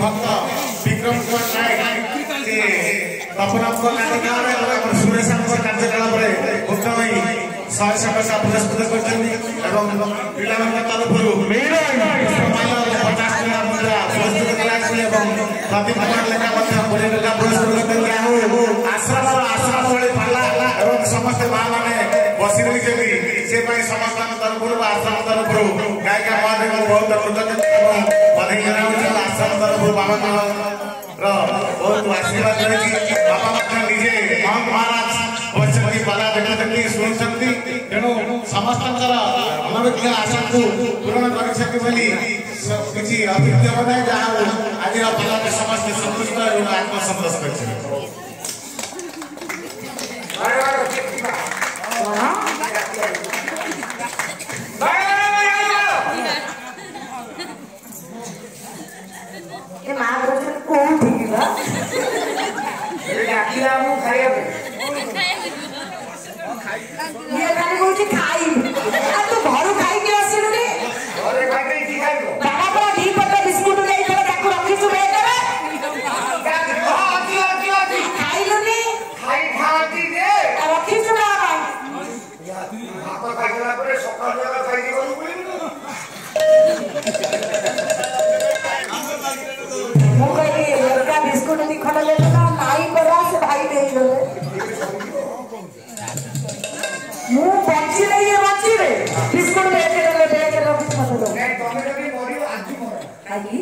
भक्त विक्रम कुमार नायक से तपनपुर गांधी गाँव में सुरेश कार्यकाल मुख्यमंत्री 100 टका पुरस्कृत कर पिला तरफ 50 मुद्रा पुरस्कृत प्रति कुमार लेखा 20 टका पुरस्कृत कर आश्रम बड़े पाला और समस्त माँ मैंने बसी रही से समस्त तरफ आश्रम तरफ गायिका महादेव बहुत कृतज्ञ बधाई जनाऊँ आश्रम तरफ बाबा बहुत आशीर्वाद रही बाबा निजे महंत महाराज बच्ची बाला देखा देखी शुणी तेणु समस्त मनोज्ञ आशा को पूरण कर किसी अभिज्ञ बनाए जहाँ आज बाला समस्त संतुष्ट और आत्मसंतोष कर ये खाली कहूँ खाई तू घर खाई के आसिलु रे बाबा पूरा दी पत्ता बिस्कुट नहीं कर ताको रखी छु बेटा खाइलु नी खाई खाती दे रखी छु बाबा भात खाइला परे सकाळ बेला खाई दिबो मो कहि एका बिस्कुट दी खडा ले ना नाई करा से भाई दे लो मुंह बच्ची नहीं है बच्ची रे बिस्कुट बेचे रख मत दो नहीं तमे जदी मरियो आजु मर काई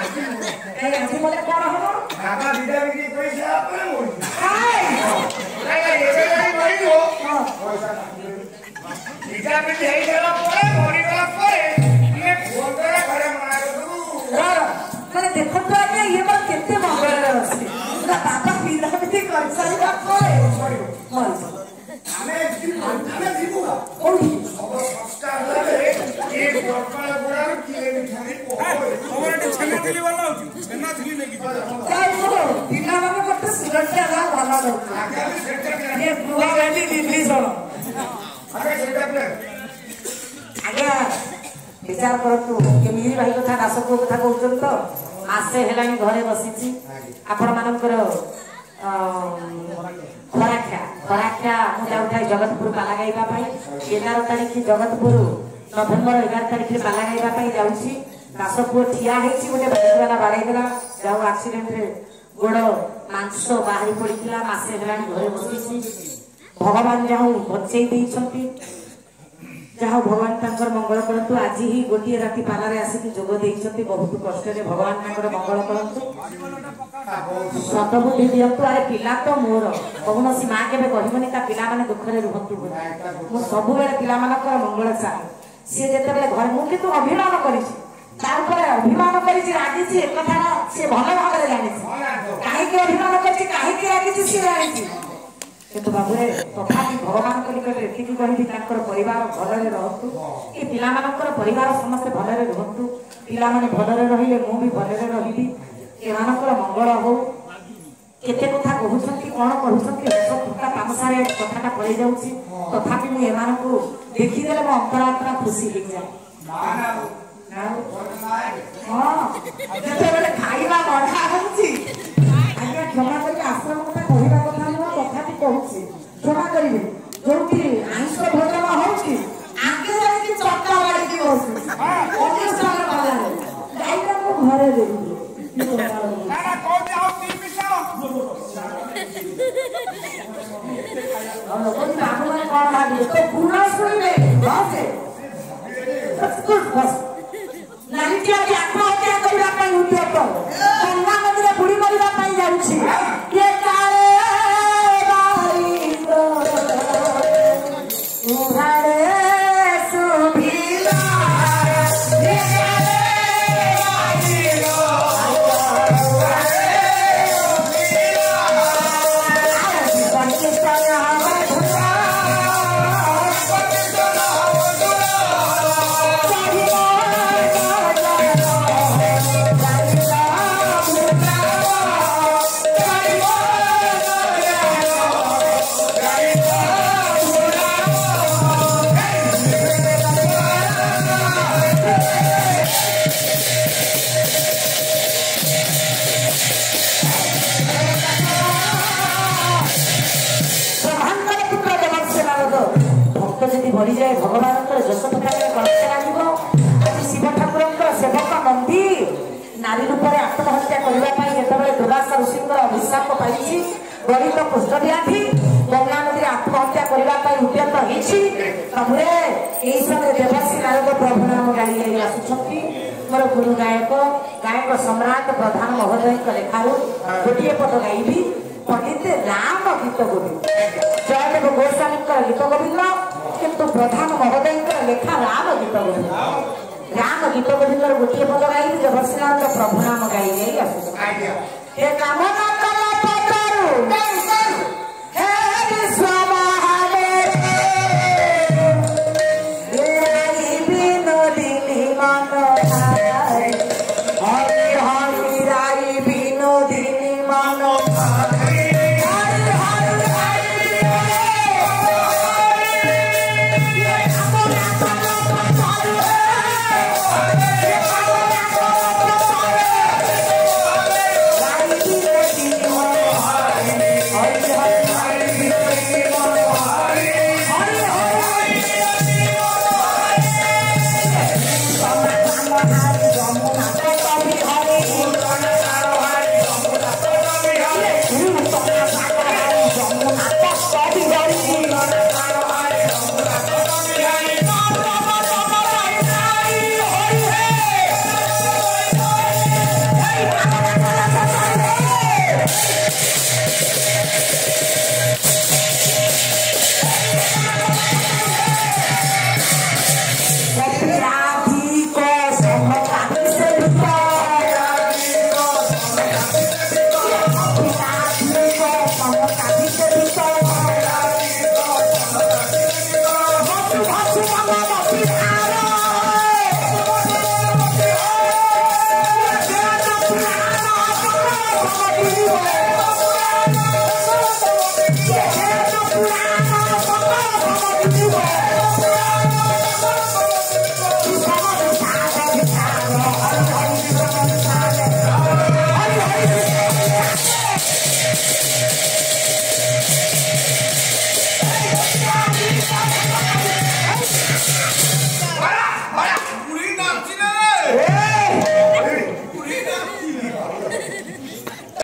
आजु मले कोन हो बाबा बिदा बिदी पैसा आपरे मोरी काई एबे नहीं मरियो पैसा बिदा बिदी हेई देला परे मरि गला परे ये फोन करे घरे मना दू माने देखो तो आगे ये बात केते मंगल अछि ना बाबा बिदा बिदी कर साइबा परे मरि हमें जीवुगा ओही अब संस्कार लगे एक डॉक्टर बुरा किले मिठाई को हमरे छेना दिली वाला होती छेना दिली नहीं की काय बोलो पिला माने मत सुरक्षा ला वाला दो ये बुआ गाली दिल्ली सो अरे सेटा पे आगे विचार कर तू के मिली भाई कथा दासको कथा कहउछन तो मासे हेलानी घरे बसिची आपण मानकर खराख्या मुझे उठाई जगतपुर पाला गाइबा 11 तारीख जगतपुर नवेम्बर 11 तारीख पाला गाइबा जाऊँगी दासपुर ठिया गोटे बाइक वाला बाड़े देला जाऊ एक्सीडेंट रे गोड़ मांस बाहरी पड़ा मसे घरे बसी भगवान जाऊ बचई जहाँ भगवान तांकर मंगल करतु आज ही गोटे राति पालारे आसिक जोग देइछंती बहुत कष्ट रे भगवान तांकर मंगल करतु सतबुद्धि दियंतु अरे पिला तो मोर कौन सी माँ के कहबनी ता पिला माने दुख रे रुहंतु मु सब बेले पिला मानकर मंगल चाहे सी जेते बेले घर मु किंतु अभिमान करिछि ता ऊपर अभिमान करिछि रागिछि एक कथा से भल भाबरे जानिछि काहे के अभिमान करिछि काहे के रागिछि से जानिछि किंतु बाबुरे तथापि भगवान को निकट एति कहबी तांकर परिवार भलरे रहतु ए पिला मानकर परिवार समस्त भलरे रहतु पिला माने भलरे रहिले मु भी भलरे रहिबी ए मानकर मंगल हो केते कथा कहउछंती कोन कहउछंती सब फटा तामसारे कथाटा पड़े जाउछि तथापि मु ए मानको देखि देले मो अंतरात्मा खुशी हो जाय हां जेते बेले खाइबा बढा होछि आज्ञा क्षमा करके आश्रम कथा कहिबा कथा न तथापि कहउछि क्षमा करिवे जोंति आइंस भोजन होछि आगे जाई चक्का बाड़ी की होछि ओके सारा बाला जाइला को घरे देबी ना को जाओ 3 मिशन कोई बाबूने कोन भाबी तो पूरा सुनिबे बस नहीं कि आगे आत्महत्या करबा पई उद्योग गंगा नदी बुड़ी करबा पई जाउछि के काले बारी दो उहारे सुभिला के काले बारी दो भक्त जदि बढ़ी जाए भगवान जश पताक कलश लगे। आज शिव ठाकुर सेवक नंदी नारी रूप में आत्महत्या करने जो दुर्वासा ऋषि अभिशाप पाई गणित कुष्ठव्याधि गंगा नदी आत्महत्या करने उद्यत होते यही समय देवर्षि नारद प्रभु नाम गाड़ी आसुंच मोर गुरु गायक गायक सम्राट प्रधान महोदय लेखारू गोटे पद गायबी पंडित राम गीत गोविंद जयदेव गोस्वामी गीत गोविंद किंतु प्रधान महोदय लेखा राम गीत गोविंद राम गीत गोविंद गोटे पद गाई देवर्षि नारद प्रभु नाम गाई आसुंच काम